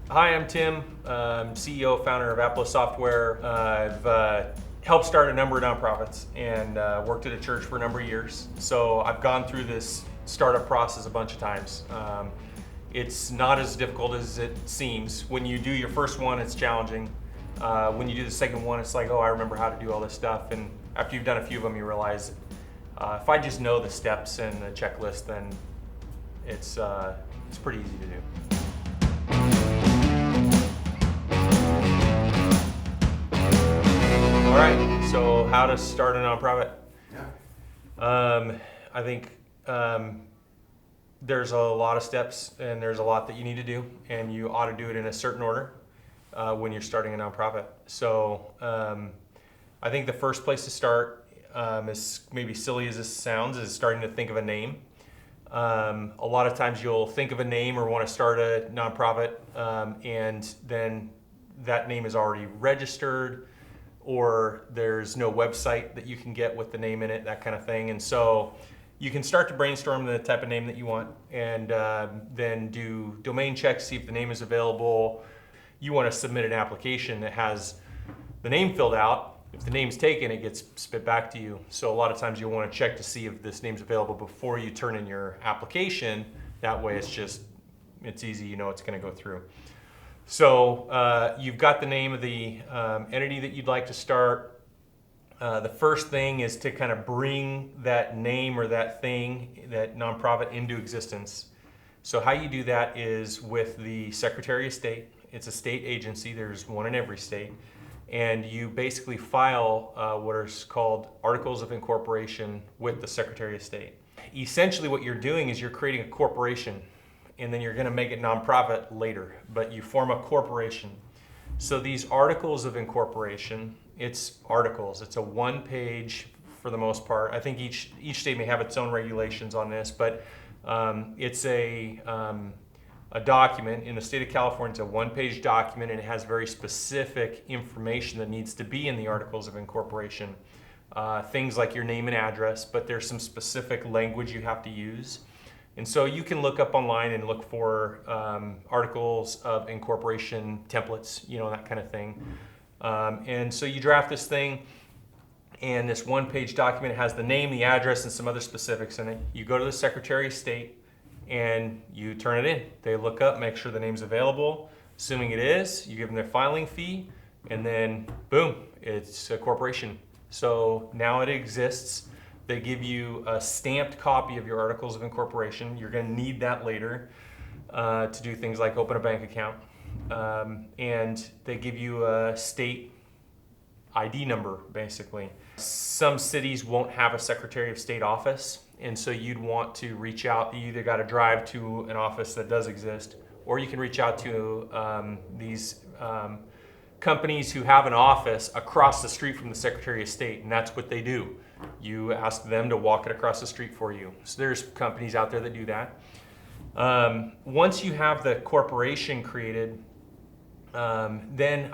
Hi, I'm Tim, CEO, founder of Aplos Software. I've helped start a number of nonprofits and worked at a church for a number of years. So I've gone through this startup process a bunch of times. It's not as difficult as it seems. When you do your first one, it's challenging. When you do the second one, it's like, oh, I remember how to do all this stuff. And after you've done a few of them, you realize if I just know the steps and the checklist, then it's pretty easy to do. All right, so how to start a nonprofit? I think there's a lot of steps and there's a lot that you need to do, and you ought to do it in a certain order when you're starting a nonprofit. So I think the first place to start, as maybe silly as this sounds, is starting to think of a name. A lot of times you'll think of a name or want to start a nonprofit, and then that name is already registered, or there's no website that you can get with the name in it, that kind of thing. And so you can start to brainstorm the type of name that you want, and then do domain checks, see if the name is available. You want to submit an application that has the name filled out. If the name's taken, it gets spit back to you. So a lot of times you'll want to check to see if this name's available before you turn in your application. That way it's easy, you know it's going to go through. So you've got the name of the entity that you'd like to start. The first thing is to kind of bring that name or that thing, that nonprofit, into existence. So how you do that is with the Secretary of State. It's a state agency. There's one in every state. And you basically file what are called articles of incorporation with the Secretary of State. Essentially what you're doing is you're creating a corporation, and then you're going to make it nonprofit later, but you form a corporation. So these articles of incorporation, it's articles. It's a one-page for the most part. I think each state may have its own regulations on this, but it's a document. In the state of California, it's a one-page document, and it has very specific information that needs to be in the articles of incorporation. Things like your name and address, but there's some specific language you have to use. And so you can look up online and look for articles of incorporation templates, that kind of thing. And so you draft this thing, and this one-page document has the name, the address, and some other specifics in it. You go to the Secretary of State, and you turn it in. They look up, make sure the name's available. Assuming it is, you give them their filing fee, and then boom, it's a corporation. So now it exists. They give you a stamped copy of your articles of incorporation. You're going to need that later to do things like open a bank account. And they give you a state ID number, basically. Some cities won't have a Secretary of State office, and so you'd want to reach out. You either got to drive to an office that does exist, or you can reach out to these companies who have an office across the street from the Secretary of State, and that's what they do. You ask them to walk it across the street for you. So there's companies out there that do that. Once you have the corporation created, then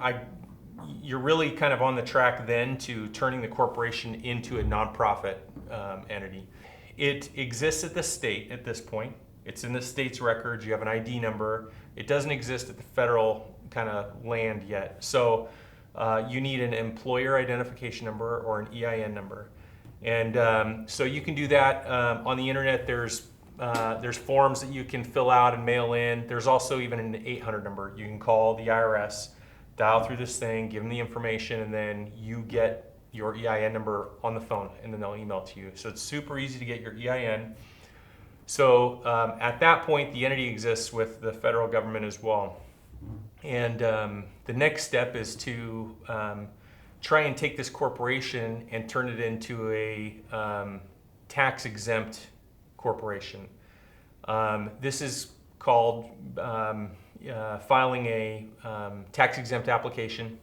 you're really kind of on the track then to turning the corporation into a nonprofit entity. It exists at the state at this point. It's in the state's records. You have an ID number. It doesn't exist at the federal kind of land yet. So you need an employer identification number or an EIN number. And so you can do that on the internet. There's forms that you can fill out and mail in. There's also even an 800 number. You can call the IRS, dial through this thing, give them the information, and then you get your EIN number on the phone, and then they'll email it to you. So it's super easy to get your EIN. So at that point, the entity exists with the federal government as well. And the next step is to try and take this corporation and turn it into a tax-exempt corporation. This is called filing a tax-exempt application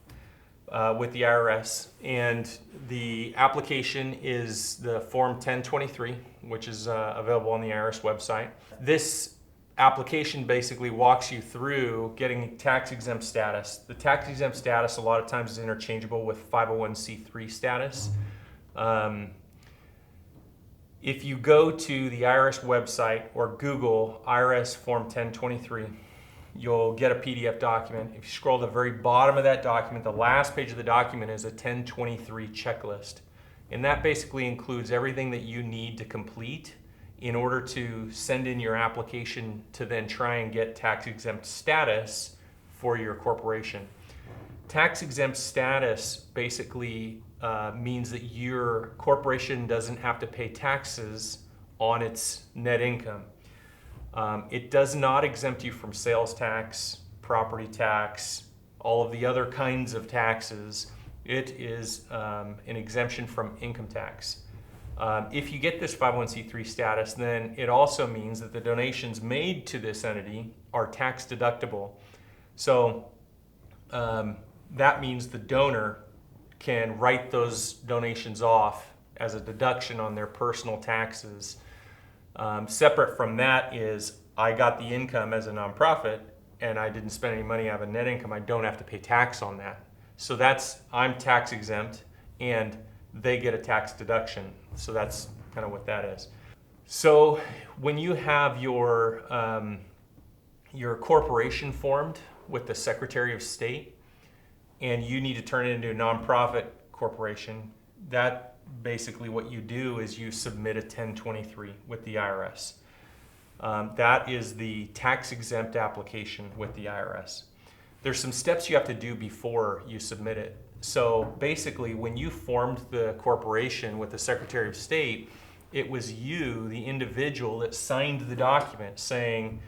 with the IRS, and the application is the Form 1023, which is available on the IRS website. This application basically walks you through getting tax-exempt status. The tax-exempt status a lot of times is interchangeable with 501c3 status. If you go to the IRS website or Google IRS Form 1023, you'll get a PDF document. If you scroll to the very bottom of that document, the last page of the document is a 1023 checklist. And that basically includes everything that you need to complete in order to send in your application to then try and get tax-exempt status for your corporation. Tax-exempt status basically means that your corporation doesn't have to pay taxes on its net income. It does not exempt you from sales tax, property tax, all of the other kinds of taxes. It is an exemption from income tax. If you get this 501c3 status, then it also means that the donations made to this entity are tax deductible. So that means the donor can write those donations off as a deduction on their personal taxes. Separate from that is, I got the income as a nonprofit and I didn't spend any money out of net income. I don't have to pay tax on that. So I'm tax exempt and they get a tax deduction. So that's kind of what that is. So when you have your corporation formed with the Secretary of State and you need to turn it into a nonprofit corporation, that basically what you do is you submit a 1023 with the IRS. That is the tax exempt application with the IRS. There's some steps you have to do before you submit it. So basically, when you formed the corporation with the Secretary of State, it was you, the individual, that signed the document saying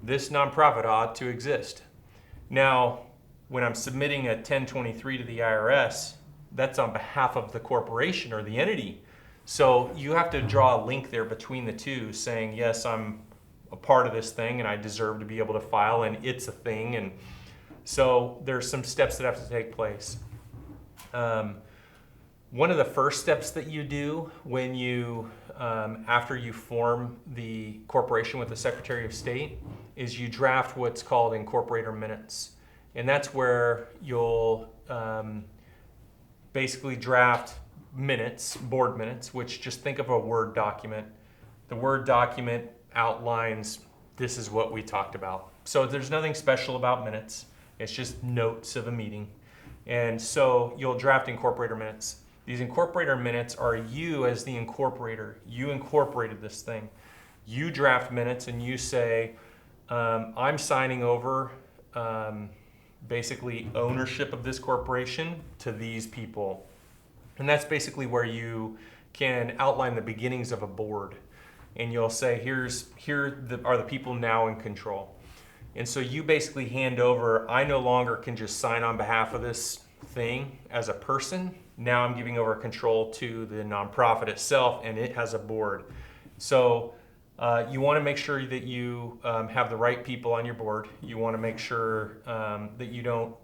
this nonprofit ought to exist. Now, when I'm submitting a 1023 to the IRS, that's on behalf of the corporation or the entity. So you have to draw a link there between the two saying, yes, I'm a part of this thing and I deserve to be able to file and it's a thing. And so there's some steps that have to take place. One of the first steps that you do when you, after you form the corporation with the Secretary of State, is you draft what's called incorporator minutes. And that's where you'll basically draft minutes, board minutes, which just think of a Word document. The Word document outlines, this is what we talked about. So there's nothing special about minutes. It's just notes of a meeting. And so you'll draft incorporator minutes. These incorporator minutes are you as the incorporator. You incorporated this thing. You draft minutes and you say, I'm signing over basically ownership of this corporation to these people. And that's basically where you can outline the beginnings of a board. And you'll say, here are the people now in control. And so you basically hand over, I no longer can just sign on behalf of this thing as a person. Now I'm giving over control to the nonprofit itself and it has a board. So you want to make sure that you have the right people on your board. You want to make sure that you don't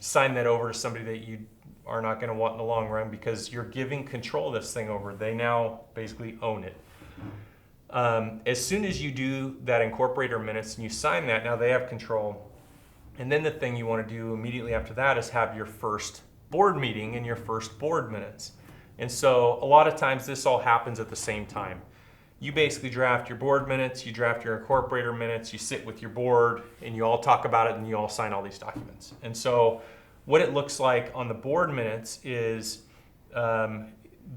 sign that over to somebody that you are not going to want in the long run, because you're giving control of this thing over. They now basically own it. As soon as you do that incorporator minutes and you sign that, now they have control. And then the thing you want to do immediately after that is have your first board meeting and your first board minutes. And so a lot of times this all happens at the same time. You basically draft your board minutes, you draft your incorporator minutes, you sit with your board and you all talk about it and you all sign all these documents. And so what it looks like on the board minutes is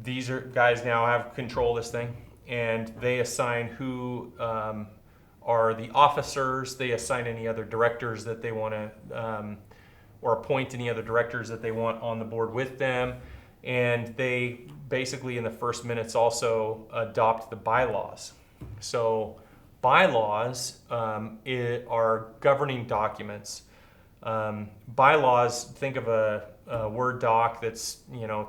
these guys now have control of this thing. And they assign who are the officers. They assign any other directors that they want to, or appoint any other directors that they want on the board with them. And they basically, in the first minutes, also adopt the bylaws. So bylaws are governing documents. Bylaws, think of a Word doc that's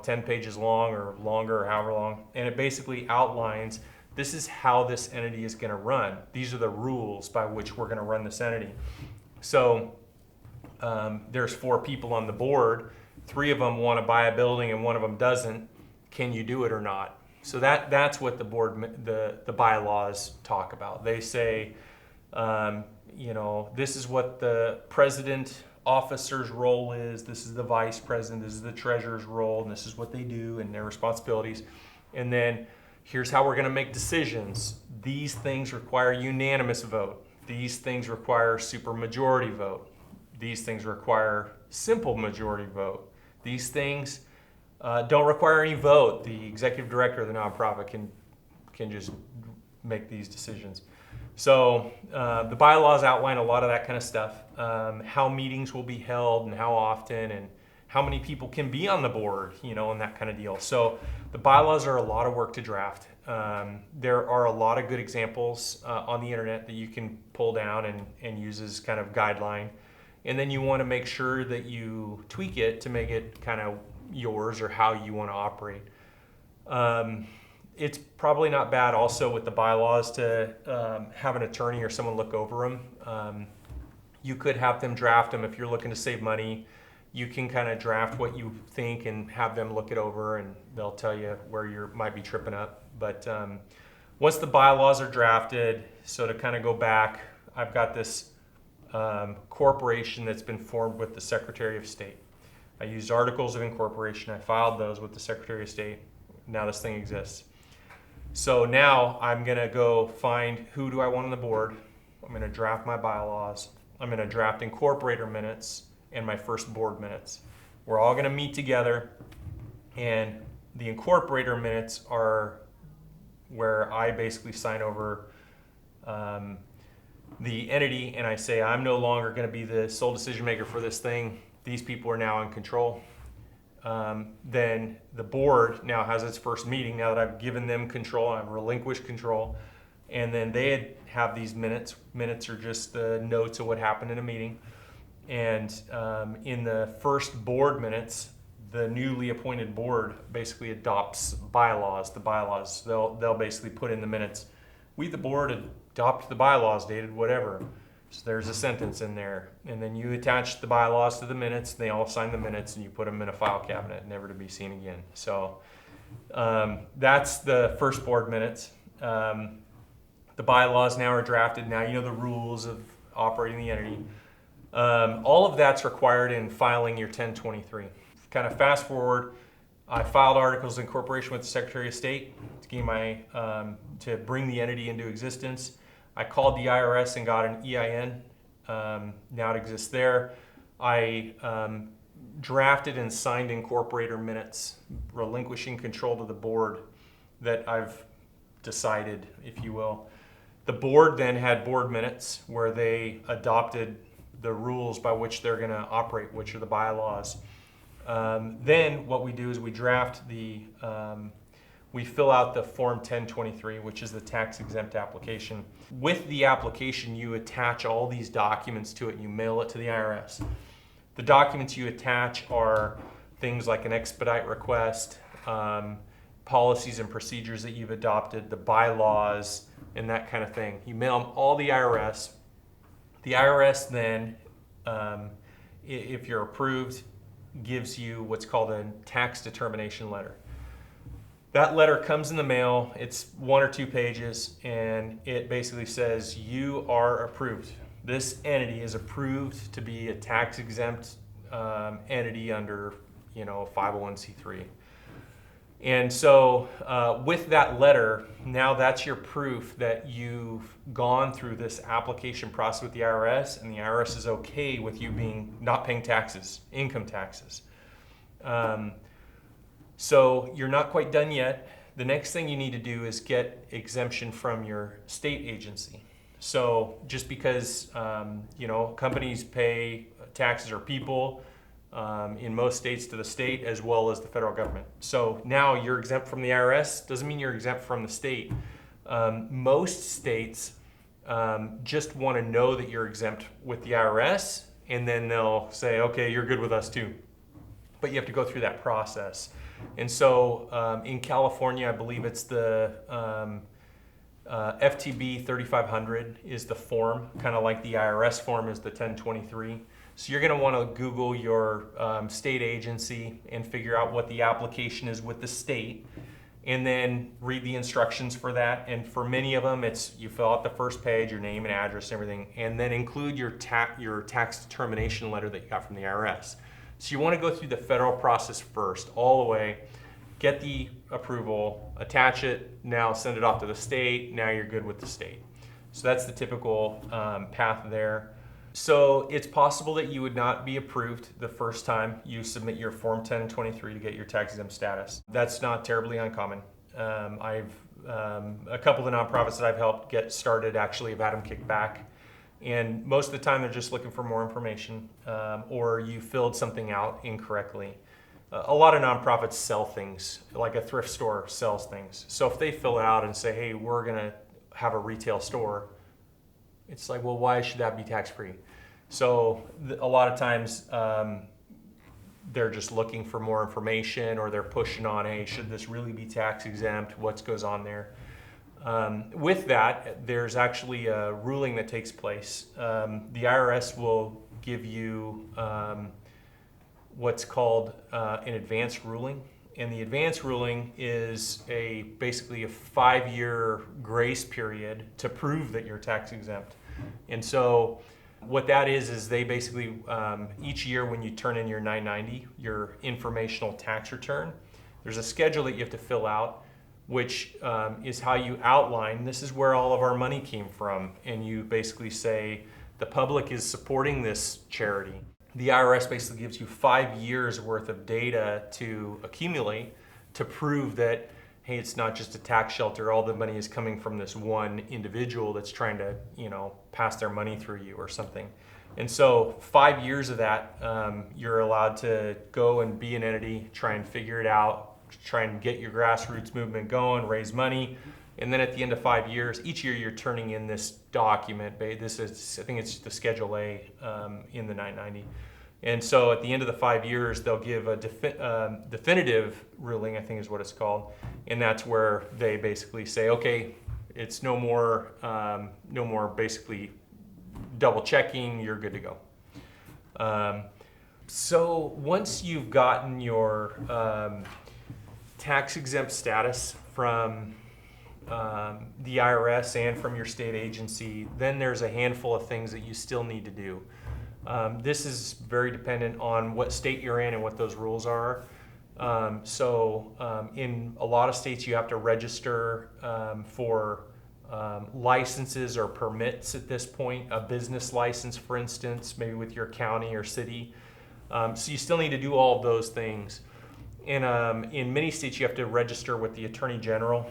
10 pages long or longer or however long, and it basically outlines, this is how this entity is going to run. These are the rules by which we're going to run this entity. So there's 4 people on the board. 3 of them want to buy a building and 1 of them doesn't. Can you do it or not? So that's what the bylaws talk about. They say, this is what the president officer's role is, this is the vice president, this is the treasurer's role, and this is what they do and their responsibilities. And then here's how we're going to make decisions. These things require unanimous vote. These things require supermajority vote. These things require simple majority vote. These things don't require any vote. The executive director of the nonprofit can just make these decisions. So the bylaws outline a lot of that kind of stuff, how meetings will be held and how often and how many people can be on the board, and that kind of deal. So the bylaws are a lot of work to draft. There are a lot of good examples on the internet that you can pull down and use as kind of guideline. And then you want to make sure that you tweak it to make it kind of yours or how you want to operate. It's probably not bad also with the bylaws to have an attorney or someone look over them. You could have them draft them if you're looking to save money. You can kind of draft what you think and have them look it over, and they'll tell you where you might be tripping up. But once the bylaws are drafted, so to kind of go back, I've got this corporation that's been formed with the Secretary of State. I used articles of incorporation. I filed those with the Secretary of State. Now this thing exists. So now I'm going to go find who do I want on the board. I'm going to draft my bylaws. I'm going to draft incorporator minutes and my first board minutes. We're all going to meet together, and the incorporator minutes are where I basically sign over the entity and I say I'm no longer going to be the sole decision maker for this thing. These people are now in control. Then the board now has its first meeting now that I've given them control, I've relinquished control, and then they have these minutes. Minutes are just the notes of what happened in a meeting. And in the first board minutes, the newly appointed board basically adopts bylaws. The bylaws, they'll basically put in the minutes, we the board adopt the bylaws dated whatever. So there's a sentence in there, and then you attach the bylaws to the minutes. They all sign the minutes, and you put them in a file cabinet, never to be seen again. So that's the first board minutes. The bylaws now are drafted. Now you know the rules of operating the entity. All of that's required in filing your 1023. Kind of fast forward, I filed articles of incorporation with the Secretary of State to bring the entity into existence. I called the IRS and got an EIN. Now it exists there. I drafted and signed incorporator minutes, relinquishing control to the board that I've decided, if you will. The board then had board minutes where they adopted the rules by which they're going to operate, which are the bylaws. Then what we do is we draft we fill out the Form 1023, which is the tax-exempt application. With the application, you attach all these documents to it and you mail it to the IRS. The documents you attach are things like an expedite request, policies and procedures that you've adopted, the bylaws, and that kind of thing. You mail them all to the IRS. The IRS then, if you're approved, gives you what's called a tax determination letter. That letter comes in the mail. It's 1 or 2 pages, and it basically says you are approved. This entity is approved to be a tax-exempt entity under, 501c3. And so with that letter, now that's your proof that you've gone through this application process with the IRS, and the IRS is okay with you not paying taxes, income taxes. So you're not quite done yet. The next thing you need to do is get exemption from your state agency. So just because companies pay taxes, or people in most states, to the state as well as the federal government. So now you're exempt from the IRS. Doesn't mean you're exempt from the state. Most states just want to know that you're exempt with the IRS, and then they'll say, okay, you're good with us too. But you have to go through that process. And so in California, I believe it's the FTB 3500 is the form, kind of like the IRS form is the 1023. So you're going to want to Google your state agency and figure out what the application is with the state, and then read the instructions for that. And for many of them, it's you fill out the first page, your name and address and everything, and then include your tax determination letter that you got from the IRS. So you want to go through the federal process first, all the way, get the approval, attach it, now send it off to the state, now you're good with the state. So that's the typical path there. So it's possible that you would not be approved the first time you submit your Form 1023 to get your tax exempt status. That's not terribly uncommon. I've a couple of the nonprofits that I've helped get started actually have had them kicked back. And most of the time they're just looking for more information, or you filled something out incorrectly. A lot of nonprofits sell things, like a thrift store sells things. So if they fill it out and say, hey, we're gonna have a retail store, it's like, well, why should that be tax-free? So a lot of times they're just looking for more information, or they're pushing on, hey, should this really be tax exempt? What goes on there? With that, there's actually a ruling that takes place. The IRS will give you what's called an advance ruling. And the advance ruling is basically a 5-year grace period to prove that you're tax exempt. And so what that is they basically, each year when you turn in your 990, your informational tax return, there's a schedule that you have to fill out, which is how you outline, this is where all of our money came from. And you basically say, the public is supporting this charity. The IRS basically gives you 5 years worth of data to accumulate to prove that, hey, it's not just a tax shelter, all the money is coming from this one individual that's trying to, pass their money through you or something. And so 5 years of that, you're allowed to go and be an entity, try and figure it out, try and get your grassroots movement going, raise money. And then at the end of 5 years, each year you're turning in this document. This is, I think it's the Schedule A in the 990. And so at the end of the 5 years, they'll give a definitive ruling, I think is what it's called. And that's where they basically say, okay, it's no more basically double checking, you're good to go. So once you've gotten your tax exempt status from the IRS and from your state agency, then there's a handful of things that you still need to do. This is very dependent on what state you're in and what those rules are. In a lot of states, you have to register for licenses or permits at this point, a business license, for instance, maybe with your county or city. So you still need to do all of those things. And in many states, you have to register with the Attorney General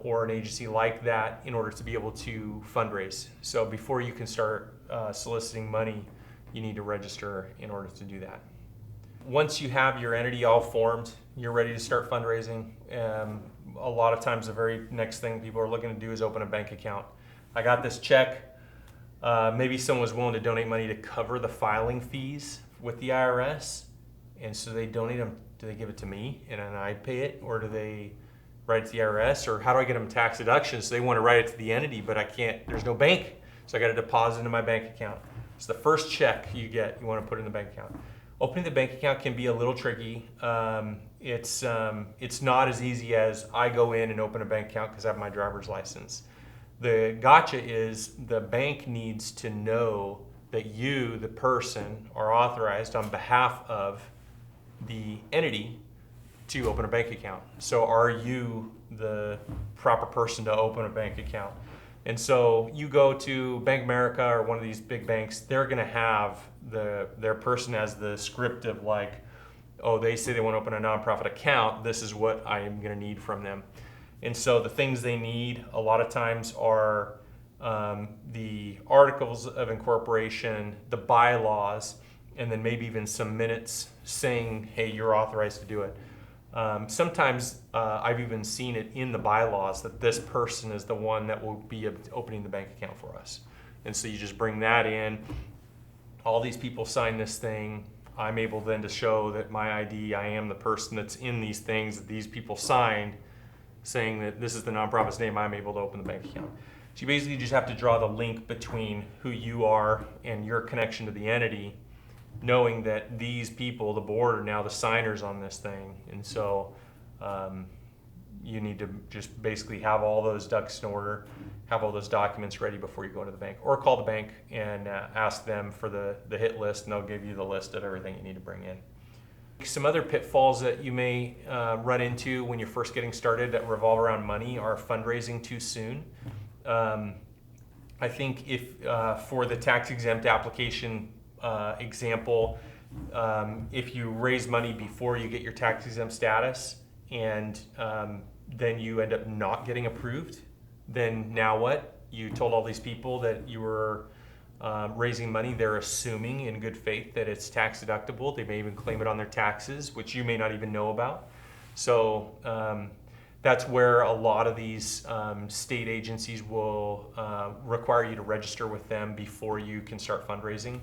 or an agency like that in order to be able to fundraise. So before you can start soliciting money, you need to register in order to do that. Once you have your entity all formed, you're ready to start fundraising. A lot of times the very next thing people are looking to do is open a bank account. I got this check. Maybe someone was willing to donate money to cover the filing fees with the IRS. And so they donate them. Do they give it to me and then I pay it? Or do they write it to the IRS? Or how do I get them tax deductions? So they want to write it to the entity, but I can't, there's no bank. So I got to deposit into my bank account. It's the first check you get, you want to put in the bank account. Opening the bank account can be a little tricky. It's not as easy as I go in and open a bank account because I have my driver's license. The gotcha is the bank needs to know that you, the person, are authorized on behalf of the entity to open a bank account. So are you the proper person to open a bank account? And so you go to Bank of America or one of these big banks, they're gonna have their person as the script of like, oh, they say they want to open a nonprofit account, this is what I am gonna need from them. And so the things they need a lot of times are the articles of incorporation, the bylaws, and then maybe even some minutes saying, hey, you're authorized to do it. Sometimes I've even seen it in the bylaws that this person is the one that will be opening the bank account for us. And so you just bring that in. All these people sign this thing. I'm able then to show that my ID, I am the person that's in these things that these people signed, saying that this is the nonprofit's name, I'm able to open the bank account. So you basically just have to draw the link between who you are and your connection to the entity, knowing that these people, the board, are now the signers on this thing. And so you need to just basically have all those ducks in order, have all those documents ready before you go into the bank, or call the bank and ask them for the hit list, and they'll give you the list of everything you need to bring in. Some other pitfalls that you may run into when you're first getting started that revolve around money are fundraising too soon. I think if for the tax exempt application example, if you raise money before you get your tax exempt status and then you end up not getting approved, then now what? You told all these people that you were raising money. They're assuming in good faith that it's tax deductible. They may even claim it on their taxes, which you may not even know about. So that's where a lot of these state agencies will require you to register with them before you can start fundraising.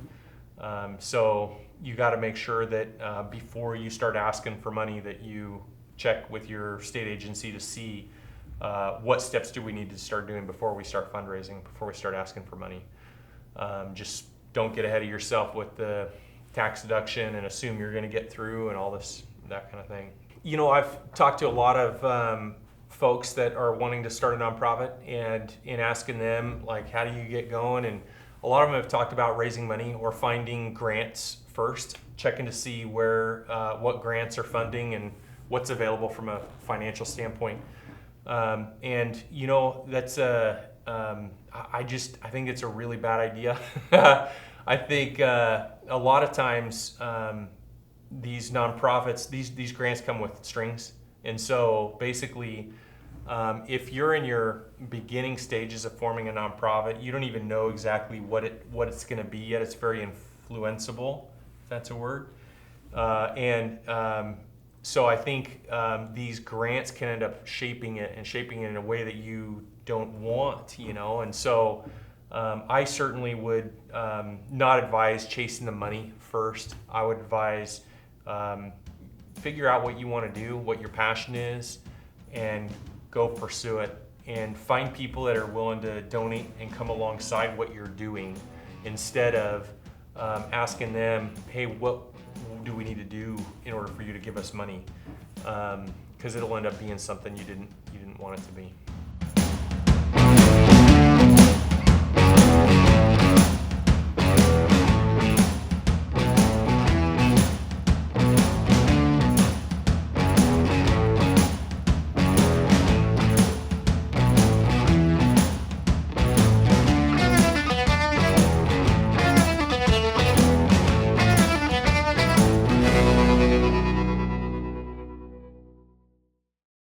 So you got to make sure that before you start asking for money that you check with your state agency to see what steps do we need to start doing before we start fundraising, before we start asking for money. Just don't get ahead of yourself with the tax deduction and assume you're going to get through and all this, that kind of thing. You know, I've talked to a lot of folks that are wanting to start a nonprofit, and in asking them, like, how do you get going? And a lot of them have talked about raising money or finding grants first, checking to see where, what grants are funding and what's available from a financial standpoint. And, you know, that's I think it's a really bad idea. I think a lot of times these nonprofits, these grants come with strings. And so basically, if you're in your beginning stages of forming a nonprofit, you don't even know exactly what it's going to be yet. It's very influenceable, if that's a word. So I think these grants can end up shaping it in a way that you don't want, you know. And so I certainly would not advise chasing the money first. I would advise figure out what you want to do, what your passion is, and go pursue it. And find people that are willing to donate and come alongside what you're doing, instead of asking them, hey, what do we need to do in order for you to give us money? Because it'll end up being something you didn't want it to be.